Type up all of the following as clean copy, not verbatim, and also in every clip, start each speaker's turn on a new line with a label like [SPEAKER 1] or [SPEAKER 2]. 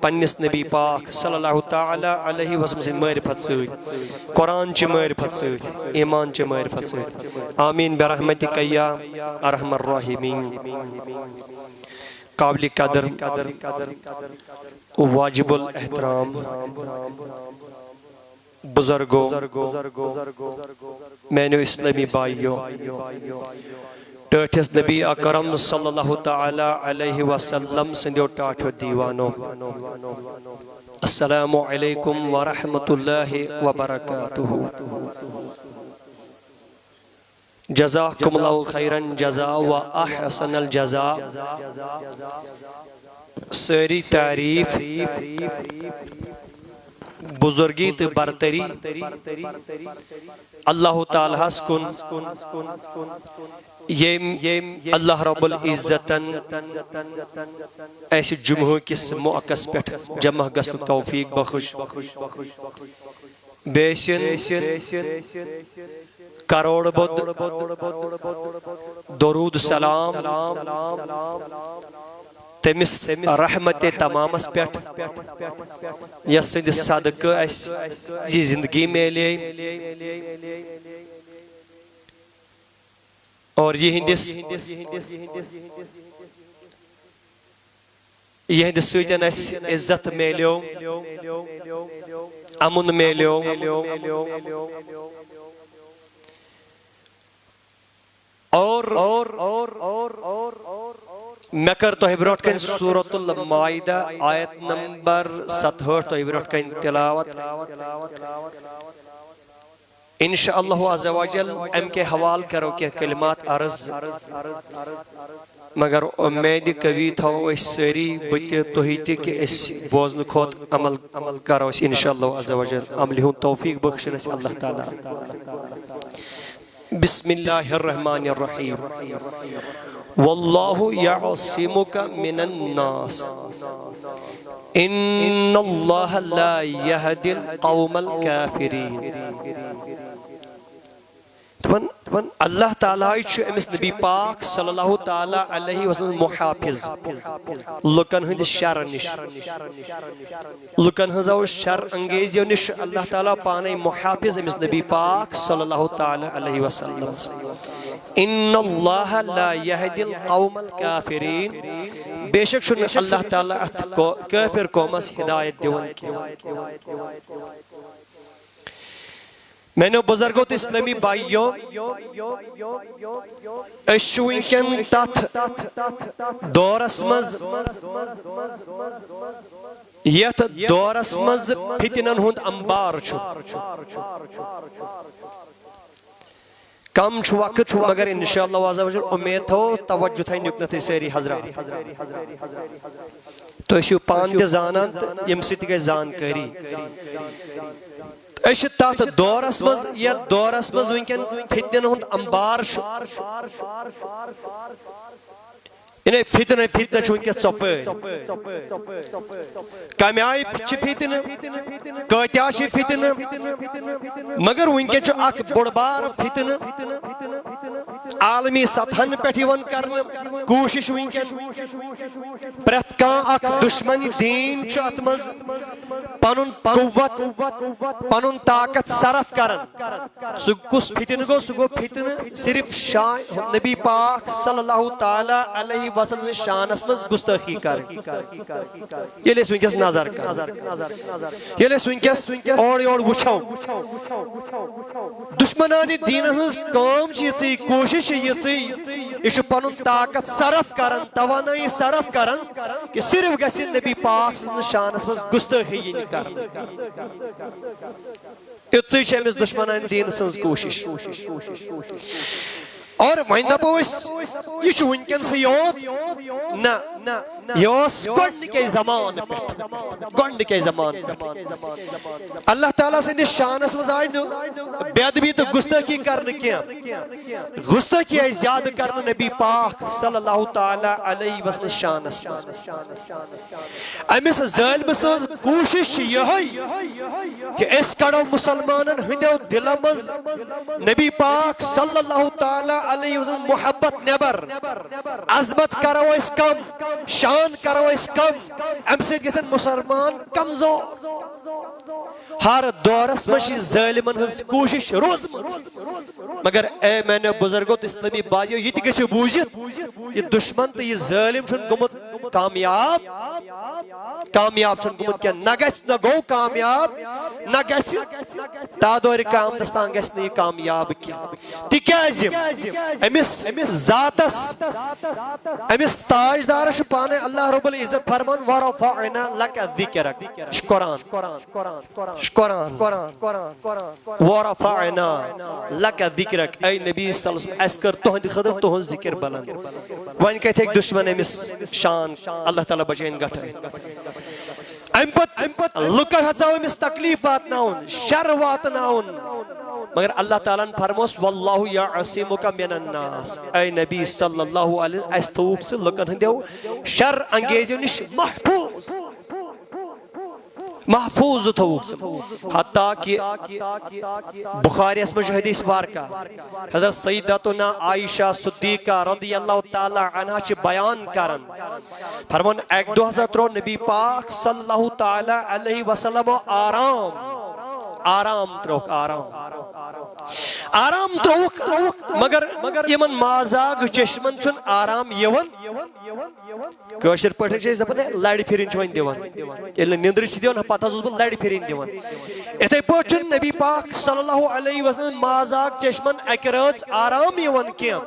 [SPEAKER 1] पन्निस नबी पाक सल्लल्लाहु तआला अलैहि वसल्लम मारिफत सत कुरान च मारिफत सत ईमान च मारिफत सत आमीन बिरहमतिक या अरहमर राहिमीन। काबिल कदर वाजिबुल एहतराम बुजुर्गों, मैंने इस्लामी भाइयों, टठिस नबी अकरम सल्लल्लाहु तआला अलैहि वसल्लम संदो टाठो दीवानो, अस्सलामु अलैकुम व रहमतुल्लाहि व बरकातुहू। जज़ाकुमुल्लाहु खैरन जज़ा व अहसनल जज़ा। सारी तारीफ बुजुर्गी तो बरतरी अल्लाह ताला कुन ये अल्लाह रब्बुल इज्जतन ऐसे जुम्हो किस मौक़स पेठ जमा गस्त तौफीक बख्श बेशन करोड़ बुद दरूद सलाम तमिस रहमत तमामस पेठ यस सदक़ ये जिंदगी मिले और यहंदिस सतन इज्जत मिलो, अमुन मिलो, और मैं कर तो ब्रोट कन सूरतुल माइदा आयत नंबर 67 तो ब्रोट कन तिलावत इंशाअल्लाह अज़्ज़ा व जल एम के हवाल करो के कलिमात अर्ज मगर उम्मीद कवि थो सारी बत तुहित कि बोजन खोत अमल करो इंशाअल्लाह अज़्ज़ा व जल अमल हुन तौफीक बख्शन अल्लाह ताला। बिस्मिल्लाहिर्रहमानिर्रहीम। वल्लाहु यअसिमुका मिनन नास इन्नल्लाह ला यहदिल कौमल काफिरीन। अल्लाह ताला अमिस नबी पाक सल्लल्लाहु ताला अलैहि वसल्लम मुहाफिज लुकन हंद शर निश लुकन हंजो शर अंगेजियों निश अल्लाह ताला पाने मुहाफिज अमिस नबी पाक सल्लल्लाहु ताला अलैहि वसल्लम। इन्नल्लाह ला यहदिल कौमल काफिरीन, बेशक शुन अल्लाह ताला काफिर कौमस हिदायत दिवन के। मैंने बुजुर्गों तो इस्लामी भाइयों अशुइंकन तथ दौरस मज यथ दौरस मज फितनन हुंद अंबार छु कम छु वक्त छु मगर इंशाअल्लाह अज़्ज़ा व जल उम्मीद थो तवज्जो थई नुकत सारी हजरात तो शु पान ते जानन यम सित गई जानकारी तथ दौरस मज या दौरस मज वनकन फितन हुंद अंबार फितन फितन चपे कम आय फितन कत्या फितन मगर वनकन बोड़ बार फितन आलमी सतहन पे कर कोशिश वनकन प्रत कह दुश्मनी दीन अत मज पनुन कुव्वत पनुन ताकत सरफ करन सु कुस फितन गो सु गो फितन सिर्फ शान नबी पाक सल्लल्लाहु ताला अलैहि वसल्लम शानस मज गुस्ताखी कर ये वनकस नजर कर ये वनकस और वुछो दुश्मनानी दीन हज काम कोशिश यह पनुन ताकत सरफ करन तवानाई सरफ करन कि सिर्फ गस नबी पाक शानस मज गुस्ताखी कर इस दुश्मनान दीन सज कोशिश और वह दपो यह वनकन योत ना गोडनिके जमान पे अल्लाह ताला सदिस शानस मज आय बेदबी तो गुस्ताखी कर गुस्ताखी आय ज्यादा कर नबी पाक सल्लल्लाहु ताला अलैहि वसल्लम शानस अमिस जालिम सज कोशिश कि इस कड़ो मुसलमानन हंदो दिल मज नबी पाक सल्लल्लाहु ताला अलैहि वसल्लम मोहब्बत नेबर अजमत करो इस कम शान करो इस कम अम से गसन मुसलमान कमजोर हर दौरस मज जालिमन हज कोशिश रोजमज मगर ए मैंने बुजुर्गो तो इस्लामी बाजियो ये गो बूझित ये दुश्मन तो ये जालिम गुमुत कामयाब कामयाब गुमुत क्या न न गो कामयाब न तादोर कामदस तान गि कामयाब तिकाज अमिस जातस अमिस ताजदार पाने अल्लाह रब्बुल इज्जत फरमान वरफअना लक ज़िक्रक कुरान वरफअना लक ज़िक्रक ऐ नबी सल्लल्लाहु अलैहि वसल्लम अस्कर तुहंद खदर तुहंद जिक्र बुलंद वन कथे दुश्मन अमिस शान अल्लाह ताला बचैन गठाई अम्पत लुकन हजाओ अमिस तकलीफ वातनाउन शर वातनाउन मगर अल्लाह ताला ने फरमोस वल्लाहु यअसिमुका मिनन नास ऐ नबी सल्लल्लाहु अलैहि वसल्लम अस्तूब से लुकन हंदो शर अंगेजो निश महफूज हत्ता कि बुखारी मज हदीस वारका हजरत सैयदतुना आयशा सिद्दीका रज़ियल्लाहु ताला अन्हा बयान करन फरमान एक दो त्रो नबी पाक सल्लल्लाहु ताला अलैहि वसल्लम आराम त्रोक आराम त्रोक मगर यमन माजाग चश्मन छुन आराम यवन कशर पे दपान लड़ फिर वन दिवान निंद्र दिवान पत बह लड़ फिर दिवान इथे पे नबी पाक सल्लल्लाहु अलैहि वसल्लम माजाक चश्मन अक रच आराम यवन कह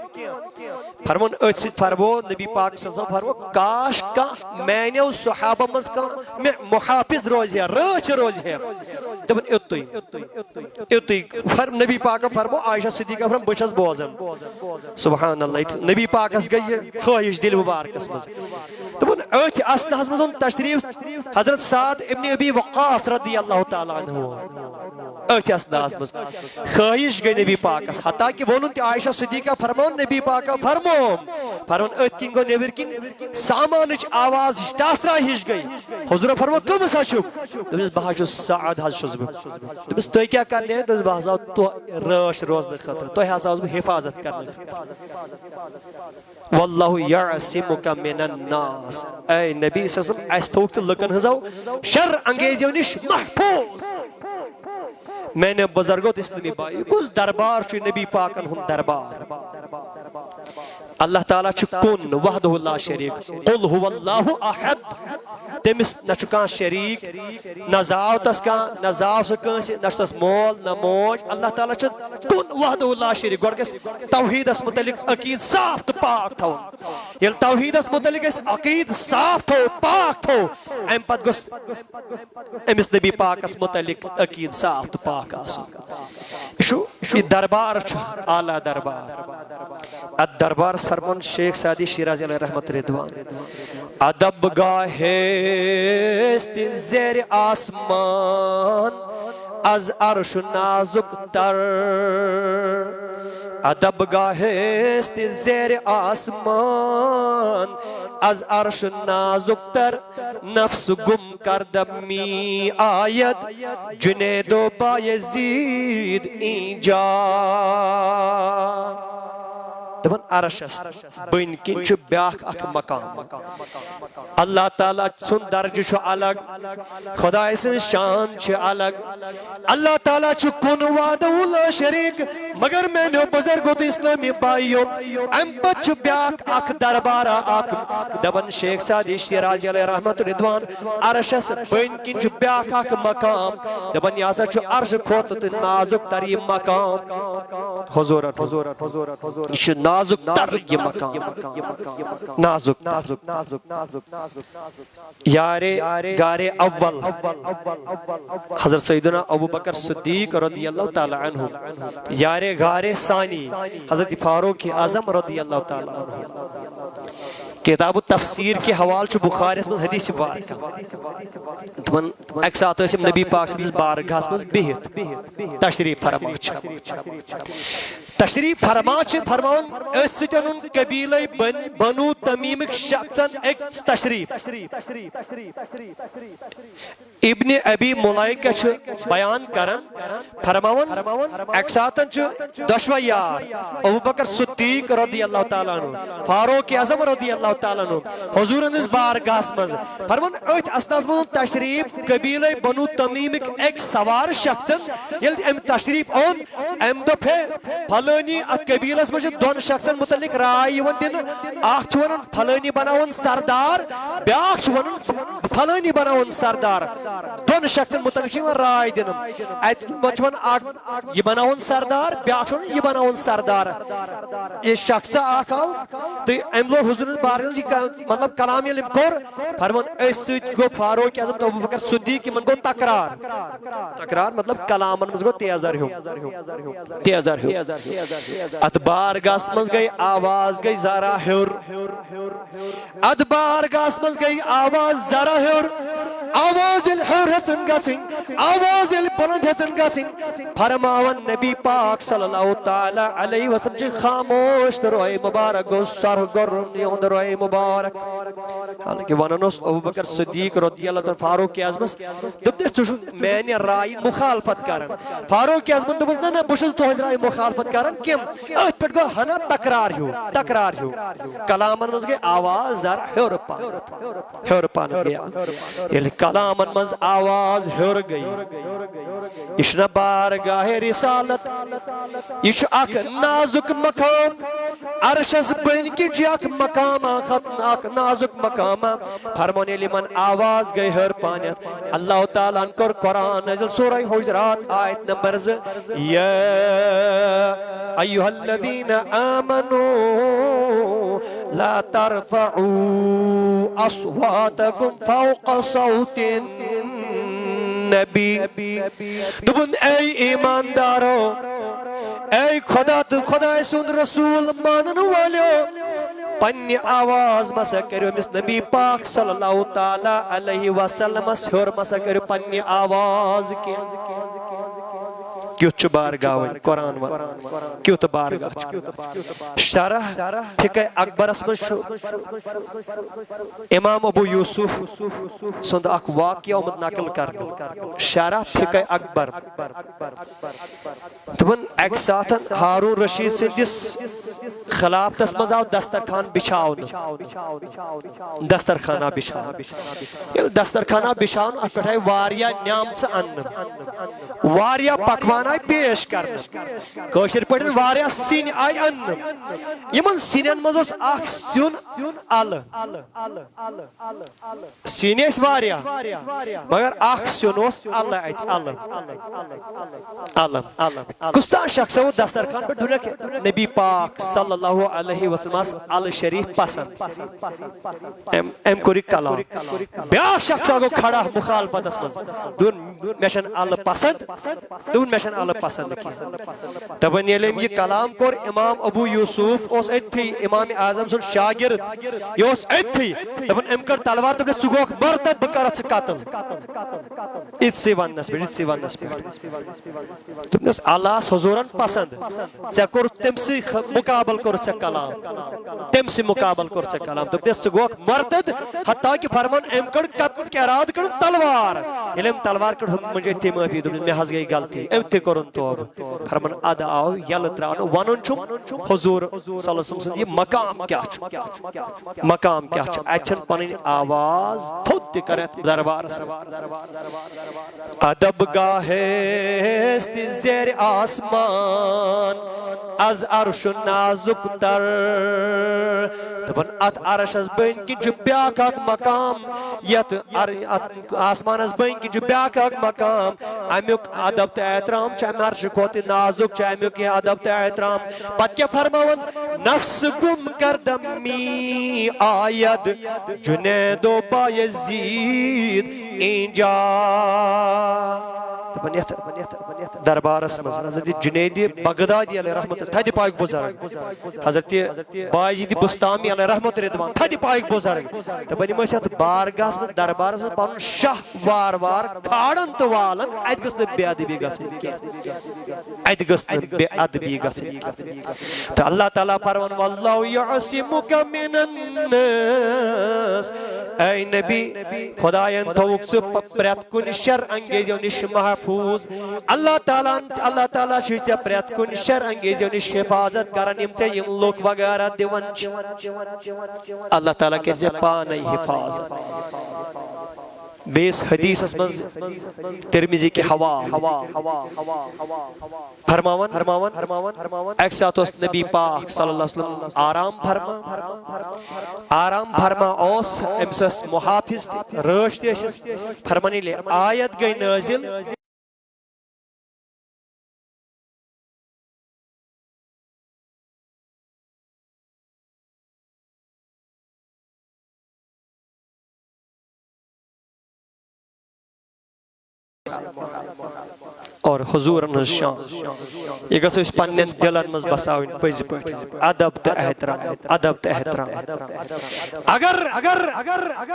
[SPEAKER 1] फरमान अथ सत फरमो नबी पाक फरमो काश कह मैनो सहाबा मज मे मुहाफिज रोज है रच रोज है दपान युत नबी पाक फरमो आयशा सिद्दीका फरम बस बोजन सुभान अल्लाह नबी पाकस गई ख्वाहिश दिल मुबारकस मज दपान अथ असनहस मज तशरीफ हजरत साद इब्न अबी वक्कास रज़ियल्लाहु ताला अन्हु अथ असनहस मज ख्वाहिश गई नबी पाकस हत्ता कि वोन त आयशा सिद्दीका फरमान नबी पाक फरमान अथ किन गो नेबर किन सामान आवाज टासरा हिश गई हुजूर फरमो कम सचु दपस बह साद हज दपस तुह क्या करने बह हसा रश रोजन खतर तुह हसा बह हिफाजत करने वल्लाहु यअसिमुका मिनन नास ऐ नबी सल्लल्लाहु अलैहि वसल्लम तो लुकन हजो शर अंगेजो निश महफूज मैंने बुजुर्गो इस्लामी भाई कुछ दरबार छु नबी पाकन हुन दरबार अल्लाह ताला छु कुन वहदहु ला शरीक कुल हुवल्लाहु अहद तमिस न कह शरीक न जाव तस न जाव सह कंस न तस मोल न मोज अल्लाह ताला छु कुन वहदहु ला शरीक गोड़ गस तौहीदस मुतलिक अकीद साफ तो पाक थो ये तौहीदस मुतलिक अकीद साफ थो पाक थो अम पत गस अमिस नबी पाकस मुतलिक अकीद साफ तो पाक ये दरबार आला दरबार अद दरबार फरमान शेख सादी शिराजी अलैहि रहमत रिदवान अदब गाहे ज़ेर आसमान अज अर्श नाजुक तर अदब गाहे ज़ेर आसमान अज अर्श नाजुक तर नफ्स गुम कर दमी आयत जुनेदो बायजीद ईजा दपन अरशस बन किन ब्याख अख मकाम अल्लाह ताला सुन दर्ज अलग खुदा सं शान अलग अल्लाह ताला कुन वादहुल शरीक मगर मैंने बुजुर्गो तो इस्लामी भाइयों अम पत ब्याख अख दरबार अख दपन शेख सादी शिराजी अलैहि रहमत रिदवान अरशस बन किन ब्याख अख मकाम दपन यह हसा अर्श खोत नाजुक तरी मकाम हुजूर नाजुक तर ये मकाम नाजुक यारे गारे अव्वल हजरत सैयदना अबू बकर सिद्दीक रज़ियल्लाहु ताला अन्हु यारे गारे सानी हजरत फारूक आजम रज़ियल्लाहु ताला अन्हु किताब तफसीर के हवाले बुखारी में हदीस वारका दपन अक सात नबी पाक सदिस बारगाह में बिहित तशरीफ फरमा तशरीफ फरमा फरमान कबील बनु तमीम शख्सन एक तशरीफ इब्न अबी मुलाइका बयान करन फरमावन एक सातन दशवा यार अबू बकर सिद्दीक रज़ियल्लाहु ताला अन्हु फारूक आज़म रज़ियल्लाहु ताला अन्हु हुजूर निस बारगाह मज फरमान अथ असनास मज तशरीफ कबील बनु तमीम एक सवार शख्सन यदि अम तशरीफ ओन अम दफे फलानी अत कबीलस मज दोन शख्सन मुतलिक राय दिन वन फलानी बनावन सरदार ब्याख वन फलानी बनावन सरदार दोन शख्सन मुतलिक राय दिन यह बनावन सरदार ब्याख यह बनावन सरदार यह शख्स आव तो अम लो हुजूर बारगाह मतलब कलाम ये कोर फरमान गो फारूक आज़म तो अबू बकर सिद्दीक गो तकरार तकरार मतलब कलामन मज गो तेजर अत बारगाह मज गई आवाज गई जरा हेर अत बारगाह मज गई आवाज जरा हेर आवाज हेर हसन गसिन आवाज बुलंद हसन गसिन फरमावन नबी पाक सल्लल्लाहु ताला अलैहि वसल्लम खामोश रोए मुबारक गो सर गरम योंद रोए मुबारक हालांकि वननोस अबू बकर सिद्दीक रज़ियल्लाहु ताला फारूक आज़म दुबने तुशु मैंने राय मुखालफत करन फारूक आज़म दुबस ना बुशु तो राय मुखालफत करन किम अत पे गो हना तकरार हो कलामन मज गई आवाज जरा हेर पान गया ये कलामन मज आवाज हेर गई इशना बारगाह रिसालत इश अख नाजुक मकाम अरशस बन की जक मकाम अख नाजुक मकाम फरमान लिमन आवाज गई हर पानियत अल्लाह ताला कर कुरान नज़ल सूरह हुजरात आयत नंबर या अय्युहल्लज़ीना आमनू ला तरफऊ अस्वातकुम फौqa सौतिन नबी दुबन ऐ ईमानदारो ऐ खुदा तो खुदा सुन रसूल मानन वालो पन्नी आवाज मसा करो मिस नबी पाक सल्लल्लाहु ताला अलैहि वसल्लम हर मसा करो पन्नी आवाज के क्युत बारगाह कुरान वन क्युत बारगाह शरह फिक़ह अकबरस मज इमाम अबू यूसुफ सुंद अख वाक़या उमत नकल कर शरह फिक़ह अकबर तबन एक साथ हारून रशीद सिंदिस खिलाफतस मज आव दस्तरखान बिछावन दस्तरखाना बिछावन दस्तरखाना बिछावन अत पे वारिया न्यामत अन्न वारिया पकवान आई पेश करना कौशर पढ़न वारिया सिन आई अन्न यमन सिनन मज अख सिन अल सिन वारिया मगर अख सिन अल अल अल कुस्ता शख्स वो दस्तरखान पे ढुलक नबी पाक सल्लल्लाहु अलैहि वसल्लम अल शरीफ पसंद एम कोरी कलाम ब्या शख्स गो खड़ा मुखालफतस मज दुन मेशन अल पसंद दुन मेशन अल पसंद की तबन येलेम ये कलाम कोर इमाम अबू यूसुफ ओस एथी इमाम आजम सुन शागिर्द योस एथी तबन एम कर तलवार तबने सुगोक मरतद बकरत कत्ल इत्से वन्नस पे तुमनस अल्लाह हुजूरन पसंद से कोर तमसी मुकाबल कोर से कलाम तमसी मुकाबल कोर से कलाम तुमने सुगोक मरतद हत्ता कि फरमान एम कर कत्ल के इराद कर तलवार इलम तलवार कर हम मुझे ते माफी तुमने में हज गई गलती एम ते करन तो फरमान अदा आओ यल त्रान वनन छु हुजूर सल्लल्लाहु अलैहि वसल्लम ये मकाम क्या छु अच्छा पनी आवाज थोत करत दरबार अदब गाहे ज़ेर आसमान az arşun nazuktar Daban at arşas bön ki cübbyak ak makam Yat asmanas bön ki cübbyak ak makam Amyuk adab te etram Çem arşı koti nazuk Çemyuk ye adab te etram Pat ke farmavan Nafs gum kardam mi ayad Cünedo Bayezid inca दरबारस मज हजरत Junaid Baghdadi अलैहि रहमत थदि पाक बुजुर्ग हजरत बायजीद बुस्तामी अलैहि रहमत रिदवान थदि पाक बुजुर्ग त बनि मस बारगास में दरबारस में पन शाह वार वार खाड़न तो वालन अत गस बेअदबी गसन के अत गस बेअदबी गसन त अल्लाह ताला फरमान वल्लाहु यअसिमुका मिनन नास ऐ नबी खुदायन तौक से प्रत कुन शर अंगेजो निश महफूज अल्लाह ताला छ प्रत कुन शर अंगेजो निश हिफाजत करन यम से यम लोक वगैरह दिवन अल्लाह ताला के पाने हिफाजत बेस हदीस मज तिरमिजी के हवा फरमावन एक साथ नबी पाक सल्लल्लाहु अलैहि वसल्लम आराम फरमा ओस अमस मुहाफिज रश फरमानी ले आयत गई नाजिल और हुजूर शान ये गस पन्न दिलन मज बसावन पज पे अदब तो एहतराम अगर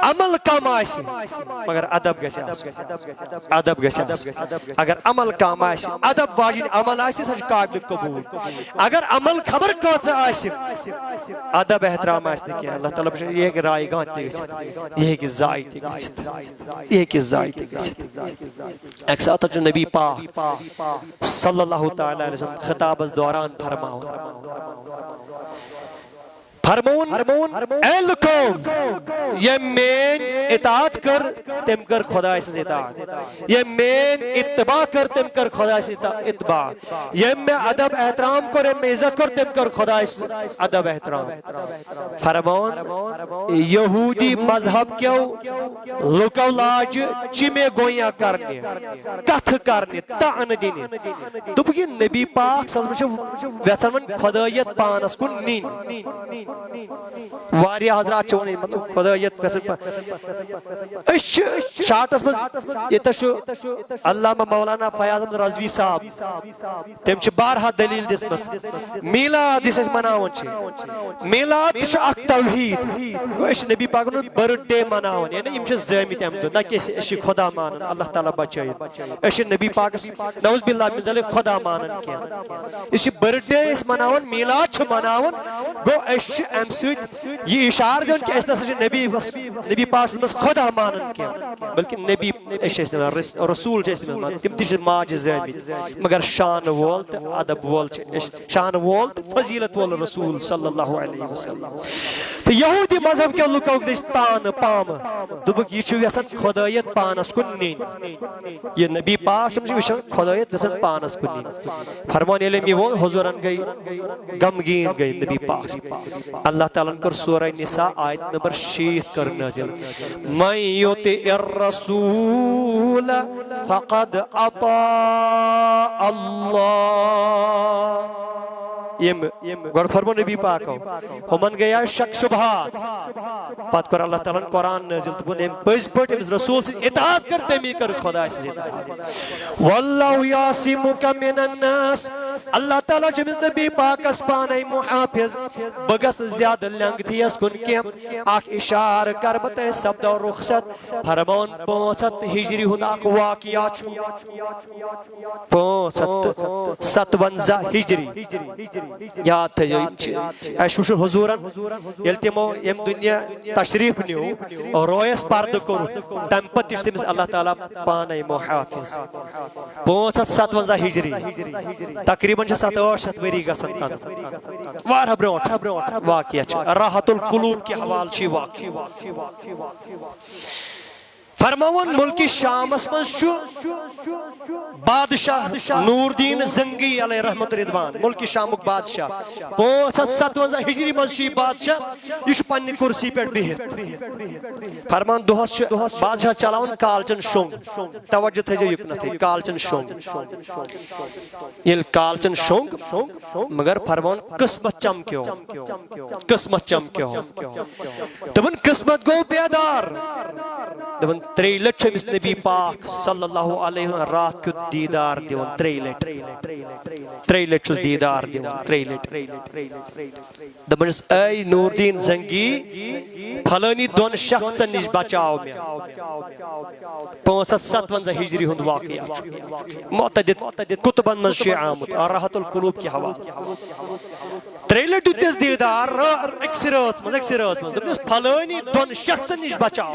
[SPEAKER 1] अमल कम मगर अदब अगर अमल कम अदब वाजिन अमल सह काबिल कबूल अगर अमल खबर कत अदब एहतराम अल्लाह ताला ये राय गान ये जाय एक साथ नबी पाक सल्लल्लाहु तआला अलैहि वसल्लम खिताबस दौरान फरमाओ ए लुको ये मेन इताअत कर तुम कर खुदा से इताअत ये मेन इत्तबा कर तुम कर खुदा से इत्तबा ये मैं अदब एहतराम कर मैं इज्जत कर तुम कर खुदा से अदब एहतराम फरमान यहूदी मजहब क्यों लुको लाज चिमे गोया करने कथ करने तान दिने तो ये नबी पाक सल्लल्लाहु अलैहि वसल्लम वेथन खुदायत पानस कुन नीन वारिया हजरात चोने मतलब खुदायत शाटस मज अल्लामा मौलाना फयाज अहमद रजवी साहब तम बारहा दलील दिसमस मीलाद इस मनावन मीलाद तौहीद गो नबी पाक बर्थडे मनावन यानी यम ज़ामित अम न कि खुदा मानन अल्लाह ताला बचाइन नबी पाक नौज बिल्लाह मिन ज़ालिक खुदा मानन के बर्थडे मनावन मीलाद मनावन गो अम ये इशार दिन कि नबी पाक खुदा मानन के बल्कि नबी रसूल तम माज ज़ामित मगर शान वोल तो अदब वोल शान वोल तो फजीलत वोल रसूल सल्लल्लाहु अलैहि वसल्लम तो यहूदी मजहब के लुको तान पाम दुबक यह खुदायत पानस कुन नीन ये नबी पाक खुदायत पानस कुन नीन फरमान वोल हुजूरन गई गमगीन गई नबी पाक अल्लाह ताला कर सूरह निसा आयत नंबर 60 कर नाजिल मैं युति रसूल फक़द अता अल्लाह यम गड फरमान नबी पाक हमन गया शक शुबहात पत कर अल्लाह ताला कुरान नाजिल तो ने पज पट रसूल से इताअत कर तमी कर खुदा से इताअत वल्लाहु यासिमुका मिनन नास अल्लाह ताला जमिस नबी पाक पाने मुहाफिज बगस ज्यादा लंगथियस कुन के आख इशार कर बते शब्द और रुखसत फरमान 65 हिजरी हुनाक वाकिया छु 57 हिजरी याद थे शुशु हुजूरन यल तिमो यम दुनिया तशरीफ न्यू और रोयस पर्द कर तम पत तमिस अल्लाह ताला पाने मुहाफिज 57 हिजरी तकरीबन 700 वरी गसन तन वार ब्रोट वाकिया राहतुल कुलूब के हवाल छी वाकिया फरमावन मुल्की शामस मज बादशाह नूरदीन जंगी अलैहि रहमत रिदवान मुल्की शामुक बादशाह 57 हिजरी मज बादशाह यह पन्ने कुर्सी पे बिहित फरमान दोहस बादशाह चलावन कालचन शोंग तवज्जो थजो युकन थे कालचन शोंग कालचन शोंग मगर फरमान किस्मत चमक्यो दबन किस्मत गो बेदार दबन 3 लट अमिस नबी पाक सल्लल्लाहु अलैहि वसल्लम रात को दीदार दिवन 3 लट दीदार दिवन 3 लट दपस ऐ नूरदीन जंगी फलानी दोन शख्सन निश बचाओ मे 557 हिजरी हुंद वाक़या मुतअद्दिद कुतुबन मज छ आमुत राहतुल कुलूब की हवा 3 लट दिस दीदार एक्सरस मज दपस फलानी दोन शख्सन निश बचाओ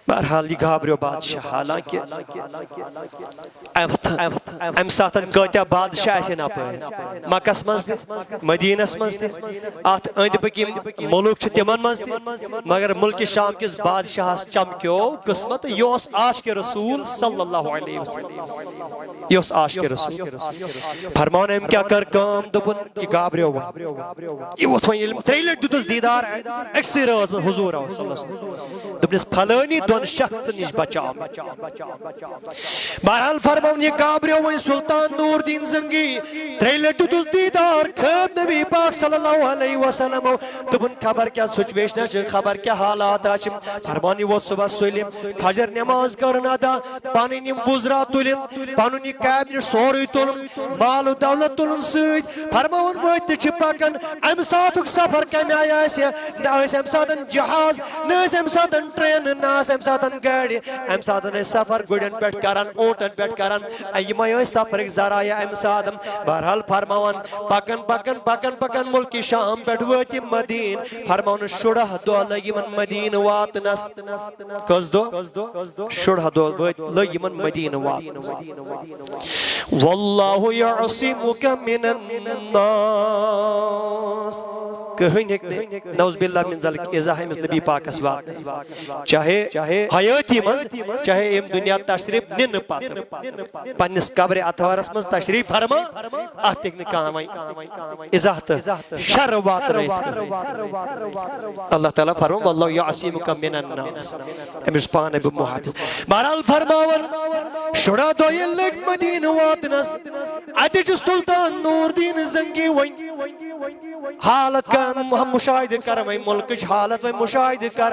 [SPEAKER 1] बहरहाल यह घाबरियो बादशाह हालांकि अम सात कत्या बादशाह नपर मकस मज मदीनस मज अत अंद पक मुल्क तिमन मज मगर मुल्क शाम किस बादशाह चमक्यो किस्मत यह आश के रसूल सल्लल्लाहु अलैहि वसल्लम यह आश के रसूल फरमान अम क्या कर काम दोपन यह घाबरियो यह वो 3 लट दुतस दीदार अक्सर हुजूर दोपस फलानी दोन शख्स निश बचाओ बहरहाल फरमान यह घाबरियो वो सुल्तान नूरदीन जंगी 3 लट दुतस दीदार खब नबी पाक सल्लल्लाहु अलैहि वसल्लम दोपन खबर क्या सिचुएशन खबर क्या हालात फरमान वो सुबह सुलिम फजर नमाज कर अदा पानी बुजरा तुलिम पन कैबिनेट सोरे तुल माल दौलत तुलन फरमान वत पकन अम सात सफर कम आय अम सात जहाज न अम सात ट्रेन न अम सात गाड़ी अम सात सफर गुड़न पे करान ऊंटन पे करान यम सफर जराया अम सात बहरहाल फरमान पकन पकन पकन पकन मुल्क शाम पे वत मदीन फरमान 16 दह लग मदीन वातनस कस दो 16 दह लग मदीन वातनस वल्लाहु यअसिमुका मिनन्नास कहीं नौज़बिल्लाह मिन ज़ालिक इज़ा है नबी पाक वात चाहे हयाती मज चाहे एम दुनिया तशरीफ निन पात पन्निस कब्र अतवारस मज तशरीफ फरमा अत काम इज़ा शर वात अल्लाह ताला फरमा वल्लाहु यअसिमुका मिनन्नास अमिस पाने बे मुहाफिज बहरहाल फरमावन शुरा दो ये लग मदीन वातनस अतिच सुल्तान नूरदीन जंगी वन हालत का हम मुशाहिद कर मुल्क हालत वे मुशाहिद कर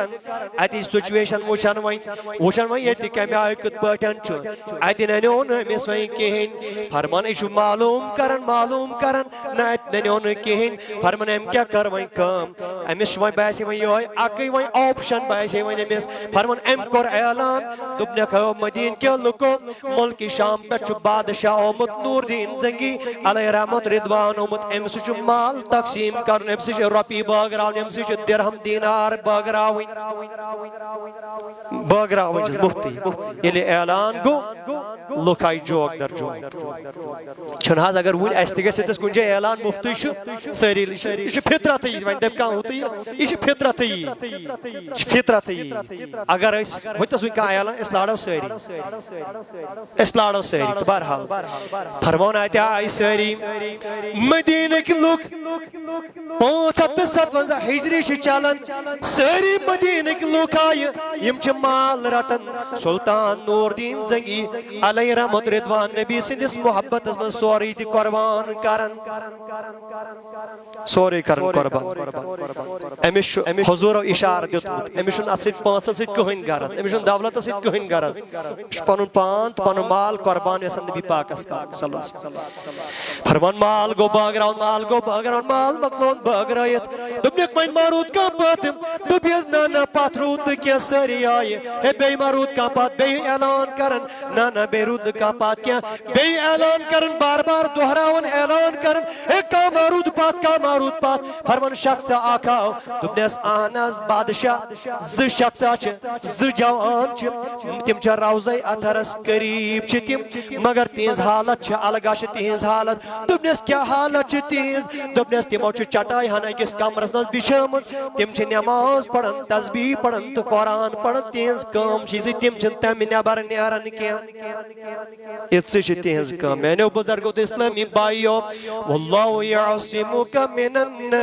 [SPEAKER 1] अति सिचुएशन वुचन वन ये कम आय कत पटन अति ननो नमिस वन कहें फरमान यह मालूम कर न ननो न कहें फरमान अम क्या कर वन कम अमिस वन बासे वन यो अकई वन ऑप्शन बासे वन अमिस फरमान अम कोर ऐलान दुपने मदीन के लुको मुल्क शाम पे बादशाह ओमुत नूरदीन जंगी अलैहि रहमत रिदवान ओमुत अम माल तकसीम कर रपी बगरावन अम दिरहम दीनार बगरावन मुफ्ती ये ऐलान गो लुक आई जोक दर जोक छुनहाज अगर वन अस तस कुछ ऐलान मुफ्ती सारी यह फितरत वन दप कह यह फितरत अगर वतस वन कह ऐलान अस लाड़ो सारी तो बहरहाल फरमान अत आय सारी मदीन लुक 557 हिजरी चलन सारी मदीन लुक आय माल रटन सुल्तान नूरदीन जंगी अलैहि रहमत रिदवान नबी सिंदिस मोहब्बत में सोरी कुर्बान करन सोरी करन कुर्बान अमिश हुजूर इशार दितमुत अमिश अत पांचन सत कहीं गरज अमिश दौलत सत कहीं गरज पन पान पन माल कुर्बान यसन नबी पाकस फरमान माल गो बगरावन माल मकलोन बगरायत दुपनिक वन मारूद का पातिम दुपियस ना पथ रूद क्या सारी आये हे बे मारूद का पात बे ऐलान करन ना बेरूद का पात क्या बे ऐलान करन बार बार दोहरावन ऐलान करन हे का मारूद पात फरमान शख्स आखाओ दुपनिस आनस बादशाह ज शख्स ज जवान तिम छ रौज़े अथरस करीब छ तिम मगर तिहज हालत छ अलगा छ तिहज हालत दुपनिस क्या हालत छ तिहज दुपनिस तिमो छ चटाई हन अकिस कमरस मज बिछमज तिम छ नमाज पढ़न तस्बीह पढ़न तो कुरान पढ़न तिहज काम छ तिम छ तम नेबर नेरन क्या इत्से छ तिहज काम मैंने बुजुर्गो तो इस्लामी भाइयों वल्लाहु यअसिमुका मिनन्नास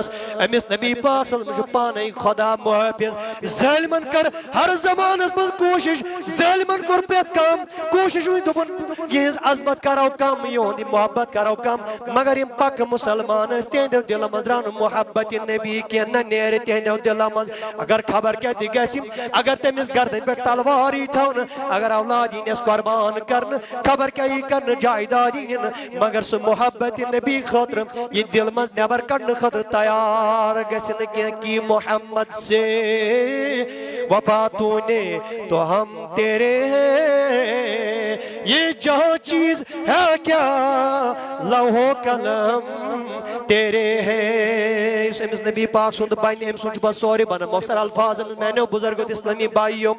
[SPEAKER 1] الناس أمس نبي پاک صلی اللہ علیہ وسلم پانے خدا محافظ ظالمن کر ہر زمان اس مز کوشش ظالمن کر پریت کام کوشش ہوئی دوپن یہ عظمت کرو کم یہ محبت کرو کم مگر یم پاک مسلمان اس تہندو دل مز دران محبت نبی کی نہ نیرِ تہندو دل مز اگر خبر کیا تہِ گژھِ اگر تٔمِس گردن پٮ۪ٹھ تلوار یی تھاونہٕ اگر اولاد یِنس قربان کرنہٕ خبر کیا یی کرنہٕ جایداد یی نِنہٕ مگر سُہ محبت نبی خٲطرٕ یہِ دل منٛز نٮ۪بر کڑنہٕ خٲطرٕ تیار گژھِ نہٕ کینٛہہ کہ محمد سے وفا تونے تو ہم تیرے ہیں یہ جہاں چیز ہے کیا لوح قلم تیرے ہیں امس نبی پاک سُنٛد بنہِ أمۍ سُنٛد چھُ پتہٕ سورُے بنان مۄخصر الفاظن منٛز میانیو بُزرگو تہٕ اسلٲمی بایو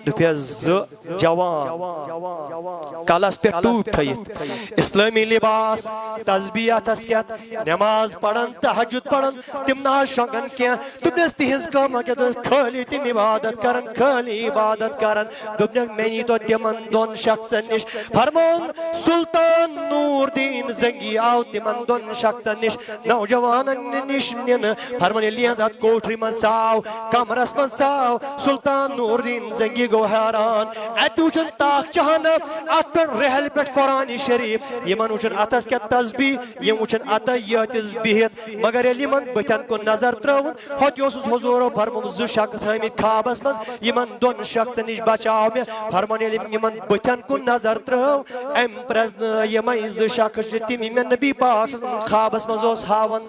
[SPEAKER 1] دوٚپیس زٕ جوان کلس پٮ۪ٹھ ٹوٗپۍ تھٲیِتھ اسلٲمی لباس تسبیح اتھس کٮ۪تھ نٮ۪ماز پران تہجد پران تِم نہ حظ شۄنٛگان کینٛہہ دوٚپنس تِہنٛز کٲما کیٛاہ دوٚپنس خٲلی تِم عبادت کران خٲلی عبادت کران دوٚپنکھ مےٚ نیٖتو تِمن دۄن شخصن نِش فرمان سلطان نور دیٖن زنگی آو تِمن دۄن شخصن نِش نوجوانن نِش نِنہٕ فرمان ییٚلہِ یِہنٛز اتھ کوٹھرِ منٛز ژاو کمرس منٛز ژاو سلطان نور دیٖن زنگی گوٚو حیران اتہِ وٕچھُن تاک چہانہ اتھ پٮ۪ٹھ رحلہِ پٮ۪ٹھ قرآنہِ شریٖف یِمن وٕچھُن اتھس کیٛاہ تسبیح یِم وٕچھُن اتھے یٲتِس بِہِتھ مگر ییٚلہِ یِمن بٕتھٮ۪ن کُن نظر ترٲوُن ہوٚتہِ اوسُس حضوٗرو فرمومُت زٕ شخص ہٲمِتۍ خوابس منٛز یِمن دۄن شخصن نِش بچاو مےٚ فرمان ییٚلہِ یِمن بٕتھٮ۪ن کُن نظر ترٲو أمۍ پرٛزنٲے یِمے زٕ شخص چھِ تِم یِم مےٚ نبی پاک خوابس منٛز اوس ہاوان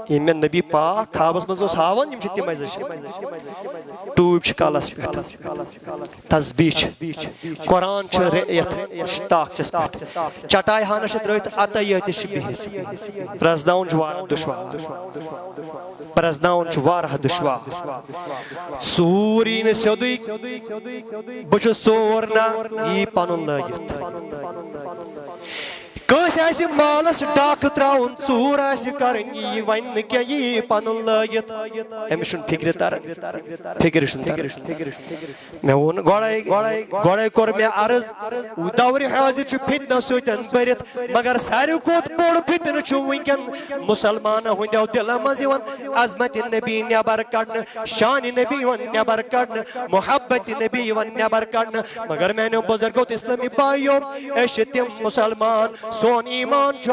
[SPEAKER 1] یِم مےٚ نبی پاک خوابس منٛز اوس ہاوان یِم چھِ تِمے زٕ شخص ٹوٗپۍ چھِ کلس پٮ۪ٹھ تسبیح چھِ قرآن چھُ یتھ طاقچس پٮ۪ٹھ چٹاے ہانہ چھِ ترٲوِتھ اتے یٲتِس چھِ بِہِتھ پرٛزناوُن چھُ واریاہ دُشوار پرٛزناوُن چھُ واریاہ دُشوار ژوٗر یی نہٕ سیوٚدُے بہٕ چھُس ژوٗر نہ یی پنُن لٲگِتھ کٲنٛسہِ آسہِ مالس ڈاکہٕ تراوُن ژوٗر آسہِ کرٕنۍ یی وۄنۍ نہٕ کینٛہہ یی پنُن لٲگِتھ أمِس چھُنہٕ فِکرِ تران فِکرِ چھُنہٕ تران مےٚ ووٚن گۄڈے کوٚر مےٚ عرض دورِ حاضر چھُ فِتنہٕ سۭتۍ بٔرِتھ مگر ساروی کھۄتہٕ بوٚڑ فِتنہٕ چھُ وٕنکٮ۪ن مُسلمانن ہٕنٛدیو دِلو منٛز یِوان عظمتِ نبی نٮ۪بر کڑنہٕ شانہِ نبی یِوان نٮ۪بر کڑنہٕ محبتِ نبی یِوان نٮ۪بر کڑنہٕ مگر میانیو بُزرگو تہٕ اسلٲمی بایو أسۍ چھِ تِم مُسلمان سون ایمان چھُ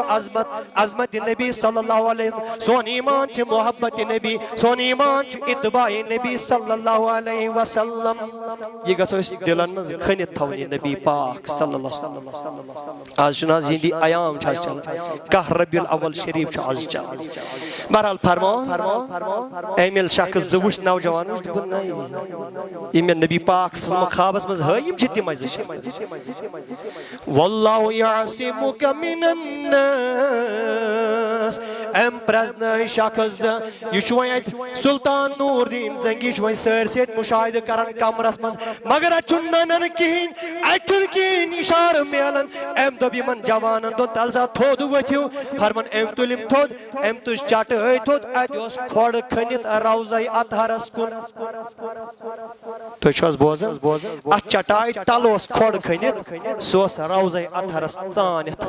[SPEAKER 1] عظمتِ نبی صلی اللہ علیہ وسلم سون ایمان چھُ محبتِ نبی سون ایمان چھُ اتباعِ نبی صلی اللہ علیہ وسلم یہ گژھو أسۍ دلن منٛز کھٔنِتھ تھاوٕنۍ یہِ نبی پاک صلی اللہ علیہ وسلم آز چھُنہٕ حظ یِہنٛدی عیام چھِ آز چلان کاہ ربیع الاول شریٖف چھُ آز چلان بہرحال فرمان أمۍ ییٚلہِ شخص زٕ وٕچھ نوجوان وٕچھ دوٚپُن نہ یِم مےٚ نبی پاک صلی اللہ علیہ وسلم خوابس منٛز ہٲے یِم چھِ تِمے زٕ شخص واللہ یعصمک من الناس أمۍ پرٛزنٲے شخص زٕ یہِ چھُ وۄنۍ اَتہِ سلطان نور دیٖن زنگی چھُ وۄنۍ سٲرسٕے اَتہِ مُشاہدٕ کران کمرس منٛز مگر اَتہِ چھُنہٕ ننان کِہیٖنۍ اَتہِ چھُنہٕ کِہیٖنۍ اِشارٕ میلان أمۍ دوٚپ یِمن جوانن دوٚپ تل سا تھوٚد ؤتھِو فرمان أمۍ تُلِم تھوٚد أمۍ تُج چٹٲے تھوٚد اَتہِ اوس کھۄڈ کھٔنِتھ روضے اطہرس کُن تُہۍ چھِو حظ بوزان اتھ چٹاے تل اوس کھۄڈ کھٔنِتھ سُہ اوس روضے اطہرس تانِتھ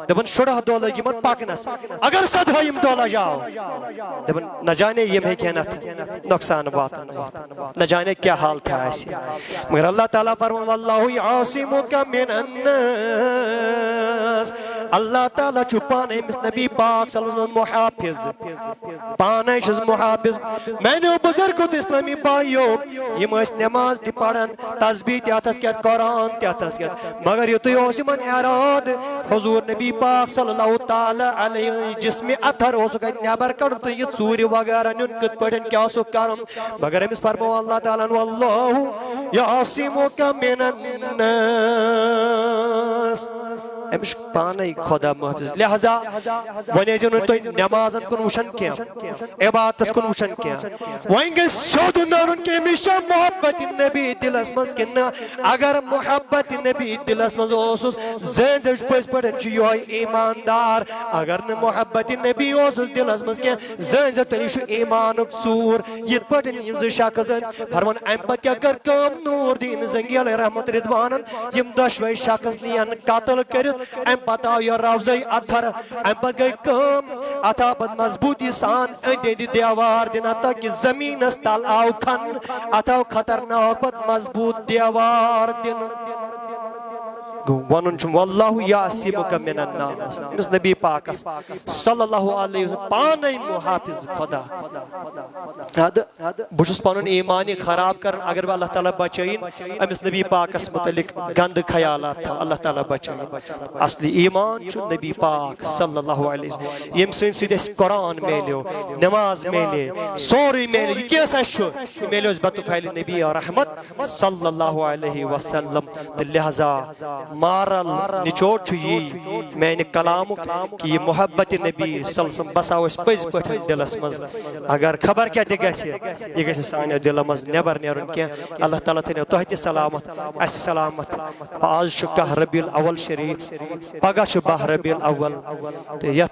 [SPEAKER 1] دپان شُراہ دۄہ لٔگۍ یِمن پکنس اگر سدہٲیِم دۄہ لجاو دپان نہ جانے یِم ہیٚکہن اتھ نۄقصان واتنٲیِتھ نہ جانے کیٛاہ حالتہ آسہِ مگر اللہ تعالیٰ فرمان واللہ یعصمک من الناس اللہ تعالیٰ چھُ پانے أمِس نبی پاک صلی اللہ علیہ وسلم محافظ پانے چھُس محافظ میانیو بُزرگو تہٕ اسلٲمی بایو یِم ٲسۍ نٮ۪ماز تہِ پران تسبیح تہِ اتھس کٮ۪تھ قرآن تہِ اتھس کٮ۪تھ مگر یُتُے اوس یِمن ارادٕ حضوٗر نبی پاک صلی اللہ تعالیٰ علیہ جسمِ اطہر اوسُکھ اتہِ نٮ۪بر کڑُن تہٕ یہِ ژوٗرِ وغیرہ نیُن کِتھ پٲٹھۍ کیٛاہ اوسُکھ کرُن مگر أمِس فرموو اللہ تعالیٰ ہن واللہ یعصمک من الناس أمِس چھُ پانے خۄدا محافظ لہذا وۄنۍ ٲسۍزیو نہٕ تُہۍ نٮ۪مازن کُن وٕچھان کینٛہہ عبادتس کُن وٕچھان کینٛہہ وۄنۍ گژھِ سیوٚد ننُن کہِ أمِس چھا محبتِ نبی دِلس منٛز کِنہٕ نہ اگر محبتِ نبی دِلس منٛز اوسُس زٲنۍزٮ۪و پٔزۍ پٲٹھۍ چھُ یِہوے ایماندار اگر نہٕ محبتِ نبی اوسُس دِلس منٛز کینٛہہ زٲنۍزٮ۪و تیٚلہِ یہِ چھُ ایمانُک ژوٗر یِتھ پٲٹھۍ یِم زٕ شخص ٲسۍ فرمان امہِ پتہٕ کیٛاہ کٔر کٲم نور دیٖن زنگی علیہ رحمت رضوانن یِم دۄشوے شخص نِین قتل کٔرِتھ अम पत आव यह रवज़ अत्थर अम पत गई कम अथा पत मजबूती सान अंद देवार दिन ताकि जमीनस तल आव खन अथा खतरनाक पत मजबूत देवार दिन वन वल्लाहु यासिमुका मिनन नास नबी पाक सल्लल्लाहु अलैहि वसल्लम पाने मुहाफिज खुदा बुझुस पनुन ईमान खराब कर अगर अल्लाह ताला बचाइन अमिस नबी पाकस मुतलिक गंद ख्यालात था अल्लाह ताला बचाइन असली ईमान छु नबी पाक सल्लल्लाहु अलैहि वसल्लम यम सिद कुरान मेल्यो नमाज मेले सोरी मेले ये कैसा छु मेल्यो बतफैल नबी और रहमत सल्लल्लाहु अलैहि वसल्लम लिहाजा मारल निचोड़ यी मैंने कलाम कि यह मोहब्बत नबी सल्लल्लाहु बसाव पज पे दिलस मज अगर खबर क्या यह सान दिल मज नबर नेरुन कह अल्लाह ताला थो तुह त सलामत अस सलामत आज कह रबीउल अव्वल शरीफ पगह 12 रबीउल अव्वल।